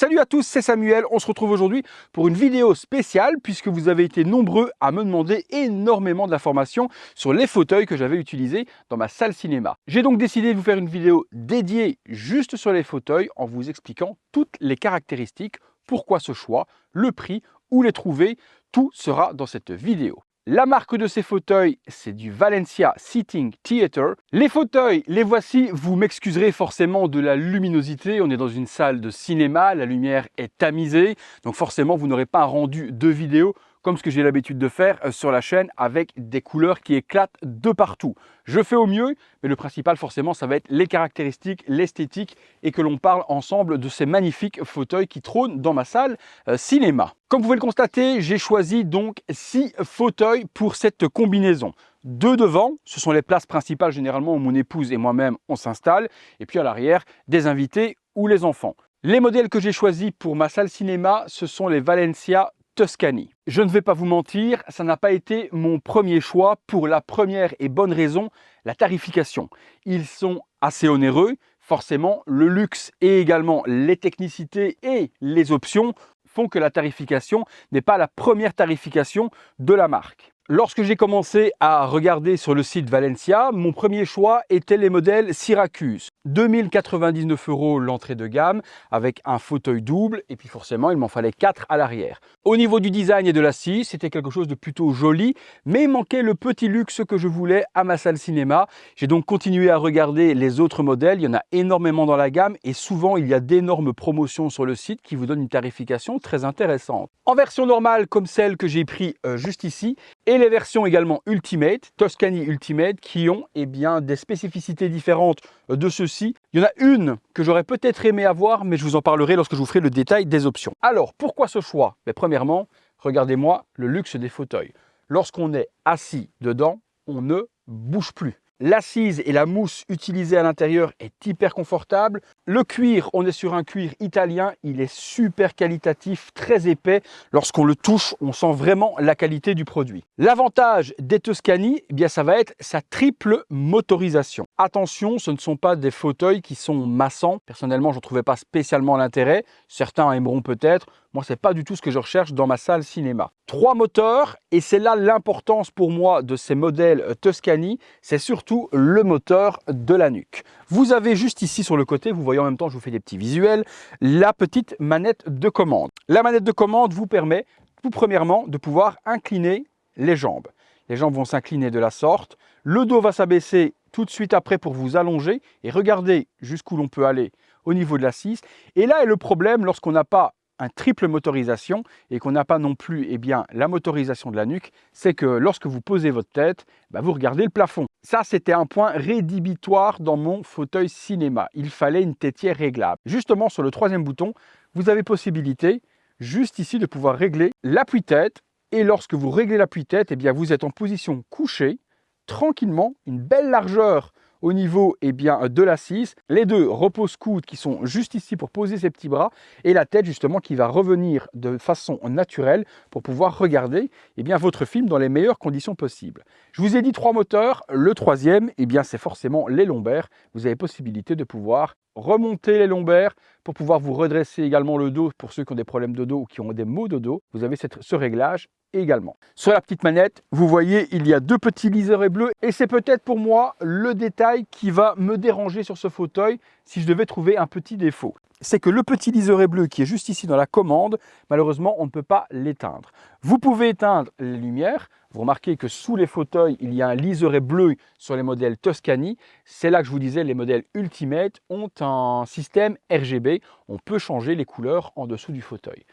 Salut à tous, c'est Samuel. On se retrouve aujourd'hui pour une vidéo spéciale puisque vous avez été nombreux à me demander énormément d'informations sur les fauteuils que j'avais utilisés dans ma salle cinéma. J'ai donc décidé de vous faire une vidéo dédiée juste sur les fauteuils en vous expliquant toutes les caractéristiques, pourquoi ce choix, le prix, où les trouver, tout sera dans cette vidéo. La marque de ces fauteuils, c'est du Valencia Seating Theatre. Les fauteuils, les voici, vous m'excuserez forcément de la luminosité. On est dans une salle de cinéma, la lumière est tamisée. Donc forcément, vous n'aurez pas un rendu de vidéo comme ce que j'ai l'habitude de faire sur la chaîne avec des couleurs qui éclatent de partout. Je fais au mieux, mais le principal forcément, ça va être les caractéristiques, l'esthétique et que l'on parle ensemble de ces magnifiques fauteuils qui trônent dans ma salle cinéma. Comme vous pouvez le constater, j'ai choisi donc 6 fauteuils pour cette combinaison. 2 devant, ce sont les places principales généralement où mon épouse et moi-même on s'installe, et puis à l'arrière, des invités ou les enfants. Les modèles que j'ai choisis pour ma salle cinéma, ce sont les Valencia Tuscany. Je ne vais pas vous mentir, ça n'a pas été mon premier choix pour la première et bonne raison, la tarification. Ils sont assez onéreux, forcément le luxe et également les technicités et les options font que la tarification n'est pas la première tarification de la marque. Lorsque j'ai commencé à regarder sur le site Valencia, mon premier choix était les modèles Syracuse. 2099 € l'entrée de gamme avec un fauteuil double et puis forcément il m'en fallait 4 à l'arrière. Au niveau du design et de l'assise, c'était quelque chose de plutôt joli, mais il manquait le petit luxe que je voulais à ma salle cinéma. J'ai donc continué à regarder les autres modèles, il y en a énormément dans la gamme et souvent il y a d'énormes promotions sur le site qui vous donnent une tarification très intéressante. En version normale comme celle que j'ai pris juste ici, et les versions également Ultimate, Tuscany Ultimate, qui ont des spécificités différentes de ceux-ci. Il y en a une que j'aurais peut-être aimé avoir, mais je vous en parlerai lorsque je vous ferai le détail des options. Alors, pourquoi ce choix? Premièrement, regardez-moi le luxe des fauteuils. Lorsqu'on est assis dedans, on ne bouge plus. L'assise et la mousse utilisée à l'intérieur est hyper confortable. Le cuir, on est sur un cuir italien, il est super qualitatif, très épais. Lorsqu'on le touche, on sent vraiment la qualité du produit. L'avantage des Tuscany, ça va être sa triple motorisation. Attention, ce ne sont pas des fauteuils qui sont massants. Personnellement, je ne trouvais pas spécialement l'intérêt. Certains aimeront peut-être. Moi, ce n'est pas du tout ce que je recherche dans ma salle cinéma. 3 moteurs, et c'est là l'importance pour moi de ces modèles Tuscany, c'est surtout le moteur de la nuque. Vous avez juste ici sur le côté, vous voyez en même temps, je vous fais des petits visuels, la petite manette de commande. La manette de commande vous permet tout premièrement de pouvoir incliner les jambes. Les jambes vont s'incliner de la sorte, le dos va s'abaisser tout de suite après pour vous allonger et regardez jusqu'où l'on peut aller au niveau de l'assise. Et là est le problème lorsqu'on n'a pas un triple motorisation et qu'on n'a pas non plus la motorisation de la nuque, c'est que lorsque vous posez votre tête, vous regardez le plafond. Ça, c'était un point rédhibitoire dans mon fauteuil cinéma. Il fallait une tétière réglable. Justement, sur le 3e bouton, vous avez possibilité, juste ici, de pouvoir régler l'appui-tête. Et lorsque vous réglez l'appui-tête, vous êtes en position couchée, tranquillement, une belle largeur au niveau de l'assise, les 2 repose-coudes qui sont juste ici pour poser ses petits bras et la tête justement qui va revenir de façon naturelle pour pouvoir regarder votre film dans les meilleures conditions possibles. Je vous ai dit 3 moteurs, le 3e c'est forcément les lombaires. Vous avez possibilité de pouvoir remonter les lombaires pour pouvoir vous redresser également le dos pour ceux qui ont des problèmes de dos ou qui ont des maux de dos. Vous avez ce réglage également. Sur la petite manette, vous voyez, il y a 2 petits liserés bleus et c'est peut-être pour moi le détail qui va me déranger sur ce fauteuil si je devais trouver un petit défaut. C'est que le petit liseré bleu qui est juste ici dans la commande, malheureusement, on ne peut pas l'éteindre. Vous pouvez éteindre les lumières. Vous remarquez que sous les fauteuils, il y a un liseré bleu sur les modèles Tuscany. C'est là que je vous disais, les modèles Ultimate ont un système RGB. On peut changer les couleurs en dessous du fauteuil.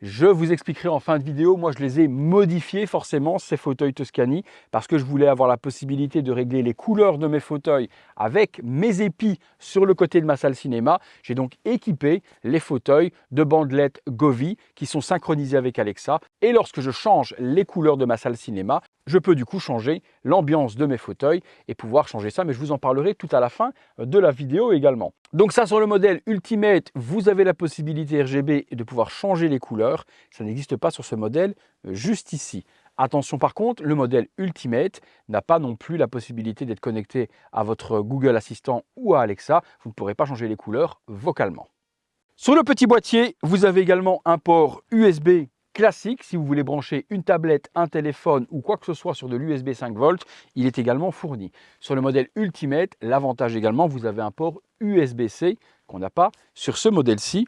Je vous expliquerai en fin de vidéo, moi je les ai modifiés forcément ces fauteuils Tuscany parce que je voulais avoir la possibilité de régler les couleurs de mes fauteuils avec mes épis sur le côté de ma salle cinéma. J'ai donc équipé les fauteuils de bandelettes Govee qui sont synchronisés avec Alexa et lorsque je change les couleurs de ma salle cinéma, je peux du coup changer l'ambiance de mes fauteuils et pouvoir changer ça, mais je vous en parlerai tout à la fin de la vidéo également. Donc ça, sur le modèle Ultimate, vous avez la possibilité RGB de pouvoir changer les couleurs. Ça n'existe pas sur ce modèle juste ici. Attention par contre, le modèle Ultimate n'a pas non plus la possibilité d'être connecté à votre Google Assistant ou à Alexa. Vous ne pourrez pas changer les couleurs vocalement. Sur le petit boîtier, vous avez également un port USB classique. Si vous voulez brancher une tablette, un téléphone ou quoi que ce soit sur de l'USB 5 volts, il est également fourni. Sur le modèle Ultimate, l'avantage également, vous avez un port USB-C qu'on n'a pas sur ce modèle-ci.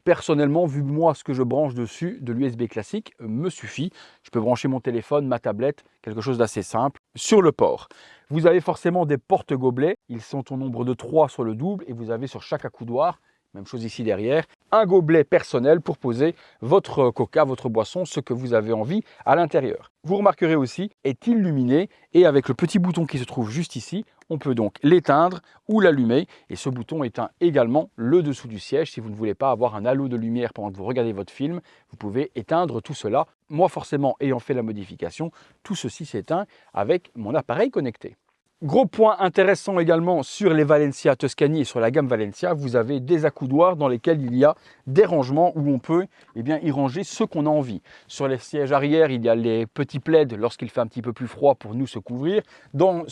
Personnellement, vu moi ce que je branche dessus, de l'USB classique me suffit. Je peux brancher mon téléphone, ma tablette, quelque chose d'assez simple sur le port. Vous avez forcément des porte-gobelets. Ils sont au nombre de 3 sur le double et vous avez sur chaque accoudoir, même chose ici derrière, un gobelet personnel pour poser votre coca, votre boisson, ce que vous avez envie à l'intérieur. Vous remarquerez aussi, est illuminé et avec le petit bouton qui se trouve juste ici, on peut donc l'éteindre ou l'allumer et ce bouton éteint également le dessous du siège. Si vous ne voulez pas avoir un halo de lumière pendant que vous regardez votre film, vous pouvez éteindre tout cela. Moi forcément, ayant fait la modification, tout ceci s'éteint avec mon appareil connecté. Gros point intéressant également sur les Valencia Tuscany et sur la gamme Valencia, vous avez des accoudoirs dans lesquels il y a des rangements où on peut y ranger ce qu'on a envie. Sur les sièges arrière, il y a les petits plaids lorsqu'il fait un petit peu plus froid pour nous se couvrir.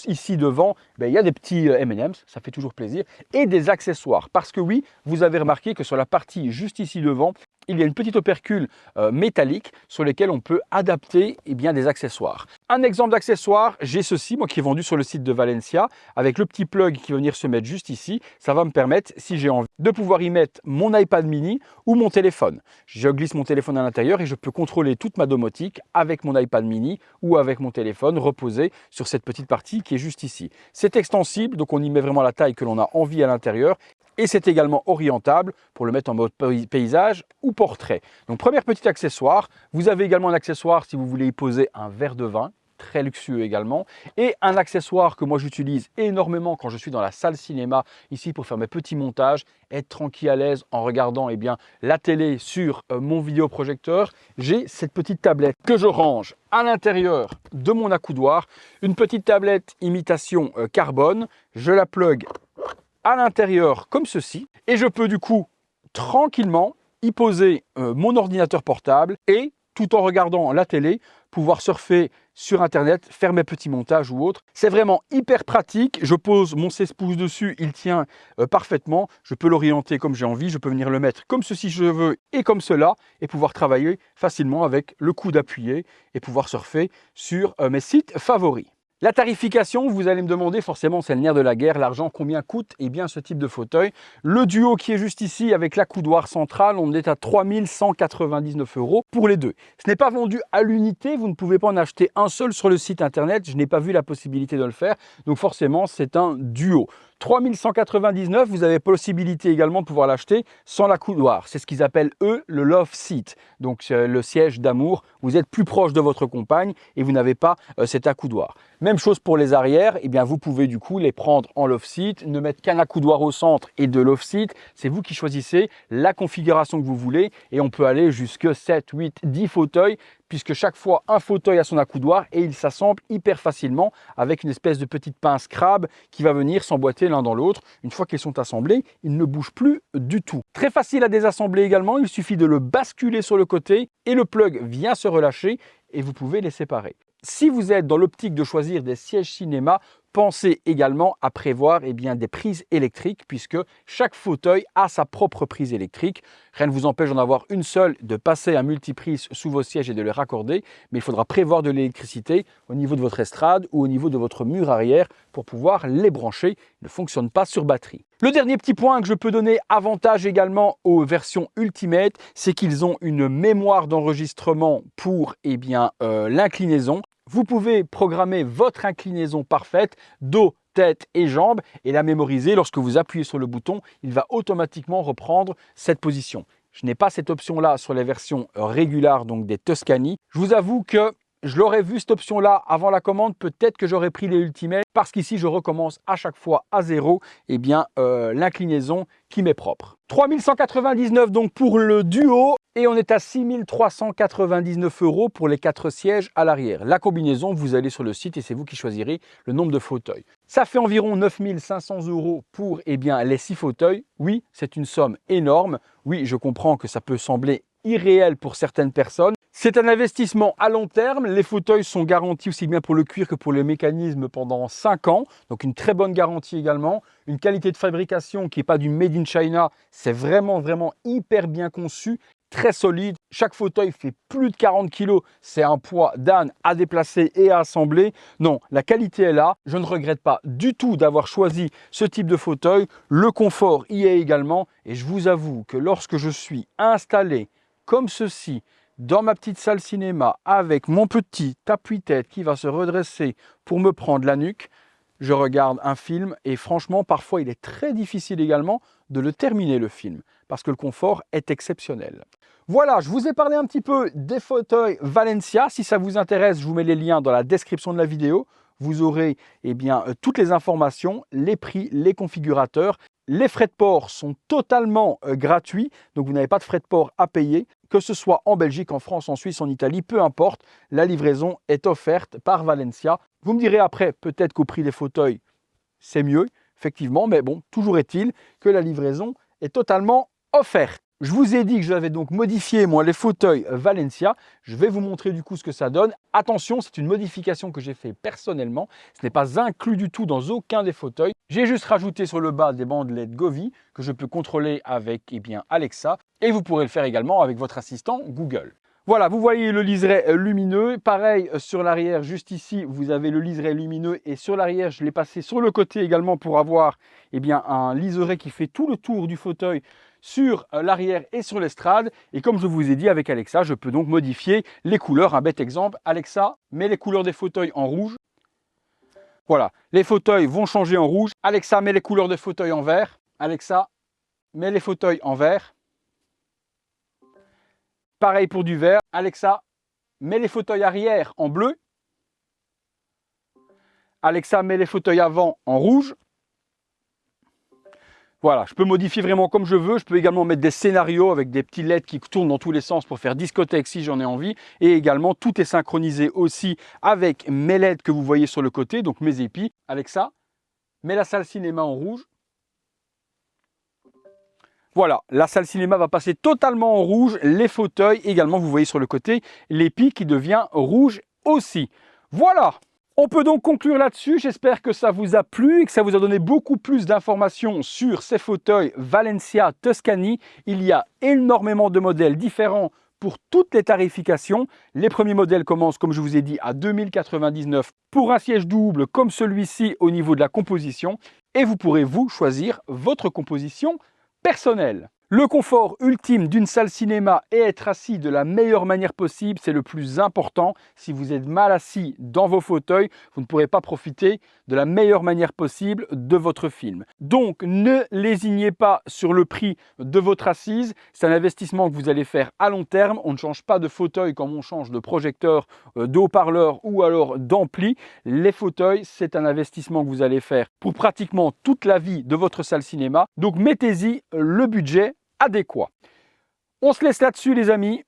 Ici devant, il y a des petits M&M's, ça fait toujours plaisir, et des accessoires. Parce que oui, vous avez remarqué que sur la partie juste ici devant, il y a une petite opercule métallique sur lesquelles on peut adapter des accessoires. Un exemple d'accessoire, j'ai ceci, moi qui est vendu sur le site de Valencia, avec le petit plug qui va venir se mettre juste ici. Ça va me permettre, si j'ai envie, de pouvoir y mettre mon iPad mini ou mon téléphone. Je glisse mon téléphone à l'intérieur et je peux contrôler toute ma domotique avec mon iPad mini ou avec mon téléphone reposé sur cette petite partie qui est juste ici. C'est extensible, donc on y met vraiment la taille que l'on a envie à l'intérieur. Et c'est également orientable pour le mettre en mode paysage ou portrait. Donc premier petit accessoire, vous avez également un accessoire si vous voulez y poser un verre de vin, très luxueux également. Et un accessoire que moi j'utilise énormément quand je suis dans la salle cinéma, ici pour faire mes petits montages, être tranquille à l'aise en regardant la télé sur mon vidéoprojecteur. J'ai cette petite tablette que je range à l'intérieur de mon accoudoir. Une petite tablette imitation carbone, je la plug à l'intérieur comme ceci et je peux du coup tranquillement y poser mon ordinateur portable et tout en regardant la télé pouvoir surfer sur internet, faire mes petits montages ou autres. C'est vraiment hyper pratique, je pose mon 16 pouces dessus, il tient parfaitement, je peux l'orienter comme j'ai envie, je peux venir le mettre comme ceci je veux et comme cela et pouvoir travailler facilement avec le coude appuyé et pouvoir surfer sur mes sites favoris. La tarification, vous allez me demander, forcément c'est le nerf de la guerre, l'argent, combien coûte ce type de fauteuil. Le duo qui est juste ici avec l'accoudoir central, on est à 3 199 € pour les deux. Ce n'est pas vendu à l'unité, vous ne pouvez pas en acheter un seul sur le site internet, je n'ai pas vu la possibilité de le faire, donc forcément c'est un duo. 3 199 €, vous avez possibilité également de pouvoir l'acheter sans l'accoudoir. C'est ce qu'ils appellent eux le love seat, donc le siège d'amour. Vous êtes plus proche de votre compagne et vous n'avez pas cet accoudoir. Même chose pour les arrières, vous pouvez du coup les prendre en love seat, ne mettre qu'un accoudoir au centre et de love seat. C'est vous qui choisissez la configuration que vous voulez et on peut aller jusque 7, 8, 10 fauteuils puisque chaque fois un fauteuil a son accoudoir et il s'assemble hyper facilement avec une espèce de petite pince crabe qui va venir s'emboîter l'un dans l'autre. Une fois qu'ils sont assemblés, ils ne bougent plus du tout. Très facile à désassembler également, il suffit de le basculer sur le côté et le plug vient se relâcher et vous pouvez les séparer. Si vous êtes dans l'optique de choisir des sièges cinéma, pensez également à prévoir des prises électriques puisque chaque fauteuil a sa propre prise électrique. Rien ne vous empêche d'en avoir une seule, de passer un multiprise sous vos sièges et de les raccorder, mais il faudra prévoir de l'électricité au niveau de votre estrade ou au niveau de votre mur arrière pour pouvoir les brancher. Ils ne fonctionnent pas sur batterie. Le dernier petit point que je peux donner avantage également aux versions Ultimate, c'est qu'ils ont une mémoire d'enregistrement pour l'inclinaison. Vous pouvez programmer votre inclinaison parfaite, dos, tête et jambes et la mémoriser. Lorsque vous appuyez sur le bouton, il va automatiquement reprendre cette position. Je n'ai pas cette option-là sur les versions régulières, donc des Tuscany. Je vous avoue que je l'aurais vu cette option-là avant la commande, peut-être que j'aurais pris les Ultimate parce qu'ici, je recommence à chaque fois à zéro l'inclinaison qui m'est propre. 3 199 € donc pour le duo et on est à 6 399 € pour les 4 sièges à l'arrière. La combinaison, vous allez sur le site et c'est vous qui choisirez le nombre de fauteuils. Ça fait environ 9 500 € pour les 6 fauteuils. Oui, c'est une somme énorme. Oui, je comprends que ça peut sembler irréel pour certaines personnes. C'est un investissement à long terme. Les fauteuils sont garantis aussi bien pour le cuir que pour le mécanisme pendant 5 ans. Donc une très bonne garantie également. Une qualité de fabrication qui n'est pas du made in China. C'est vraiment hyper bien conçu. Très solide. Chaque fauteuil fait plus de 40 kg. C'est un poids d'âne à déplacer et à assembler. Non, la qualité est là. Je ne regrette pas du tout d'avoir choisi ce type de fauteuil. Le confort y est également. Et je vous avoue que lorsque je suis installé comme ceci, dans ma petite salle cinéma, avec mon petit appuie-tête qui va se redresser pour me prendre la nuque, je regarde un film et franchement, parfois, il est très difficile également de le terminer, le film, parce que le confort est exceptionnel. Voilà, je vous ai parlé un petit peu des fauteuils Valencia. Si ça vous intéresse, je vous mets les liens dans la description de la vidéo. Vous aurez toutes les informations, les prix, les configurateurs. Les frais de port sont totalement gratuits, donc vous n'avez pas de frais de port à payer. Que ce soit en Belgique, en France, en Suisse, en Italie, peu importe, la livraison est offerte par Valencia. Vous me direz après, peut-être qu'au prix des fauteuils, c'est mieux, effectivement, mais bon, toujours est-il que la livraison est totalement offerte. Je vous ai dit que j'avais donc modifié moi les fauteuils Valencia. Je vais vous montrer du coup ce que ça donne. Attention, c'est une modification que j'ai fait personnellement. Ce n'est pas inclus du tout dans aucun des fauteuils. J'ai juste rajouté sur le bas des bandelettes Govee que je peux contrôler avec Alexa. Et vous pourrez le faire également avec votre assistant Google. Voilà, vous voyez le liseré lumineux. Pareil, sur l'arrière, juste ici, vous avez le liseré lumineux. Et sur l'arrière, je l'ai passé sur le côté également pour avoir un liseré qui fait tout le tour du fauteuil sur l'arrière et sur l'estrade. Et comme je vous ai dit, avec Alexa, je peux donc modifier les couleurs. Un bête exemple, Alexa, mets les couleurs des fauteuils en rouge. Voilà, les fauteuils vont changer en rouge. Alexa, mets les couleurs des fauteuils en vert. Alexa, mets les fauteuils en vert. Pareil pour du vert. Alexa, mets les fauteuils arrière en bleu. Alexa, mets les fauteuils avant en rouge. Voilà, je peux modifier vraiment comme je veux. Je peux également mettre des scénarios avec des petits LED qui tournent dans tous les sens pour faire discothèque si j'en ai envie. Et également, tout est synchronisé aussi avec mes LED que vous voyez sur le côté, donc mes épis. Alexa, mets la salle cinéma en rouge. Voilà, la salle cinéma va passer totalement en rouge. Les fauteuils également, vous voyez sur le côté, l'épi qui devient rouge aussi. Voilà! On peut donc conclure là-dessus. J'espère que ça vous a plu et que ça vous a donné beaucoup plus d'informations sur ces fauteuils Valencia Tuscany. Il y a énormément de modèles différents pour toutes les tarifications. Les premiers modèles commencent, comme je vous ai dit, à 2099 pour un siège double comme celui-ci au niveau de la composition. Et vous pourrez vous choisir votre composition personnelle. Le confort ultime d'une salle cinéma et être assis de la meilleure manière possible, c'est le plus important. Si vous êtes mal assis dans vos fauteuils, vous ne pourrez pas profiter de la meilleure manière possible de votre film. Donc, ne lésignez pas sur le prix de votre assise. C'est un investissement que vous allez faire à long terme. On ne change pas de fauteuil comme on change de projecteur, de haut-parleur ou alors d'ampli. Les fauteuils, c'est un investissement que vous allez faire pour pratiquement toute la vie de votre salle cinéma. Donc, mettez-y le budget adéquat. On se laisse là-dessus les amis.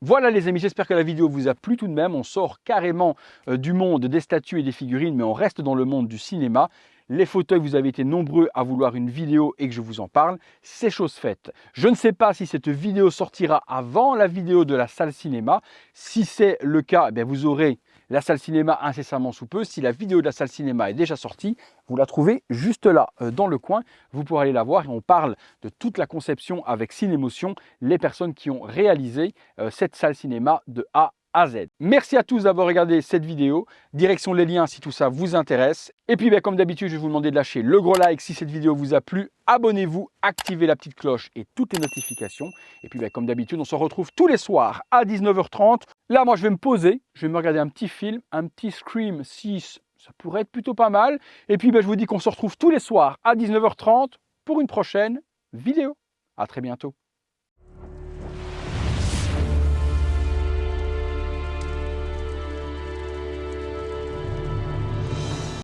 Voilà les amis, j'espère que la vidéo vous a plu tout de même. On sort carrément du monde des statues et des figurines, mais on reste dans le monde du cinéma. Les fauteuils, vous avez été nombreux à vouloir une vidéo et que je vous en parle. C'est chose faite. Je ne sais pas si cette vidéo sortira avant la vidéo de la salle cinéma. Si c'est le cas, vous aurez la salle cinéma incessamment sous peu. Si la vidéo de la salle cinéma est déjà sortie, vous la trouvez juste là, dans le coin. Vous pourrez aller la voir et on parle de toute la conception avec Cinémotion, les personnes qui ont réalisé cette salle cinéma de A à Z. Merci à tous d'avoir regardé cette vidéo. Direction les liens si tout ça vous intéresse. Et puis comme d'habitude, je vais vous demander de lâcher le gros like si cette vidéo vous a plu. Abonnez-vous, activez la petite cloche et toutes les notifications. Et puis comme d'habitude, on se retrouve tous les soirs à 19h30. Là, moi, je vais me poser, je vais me regarder un petit film, un petit Scream 6. Ça pourrait être plutôt pas mal. Et puis je vous dis qu'on se retrouve tous les soirs à 19h30 pour une prochaine vidéo. À très bientôt.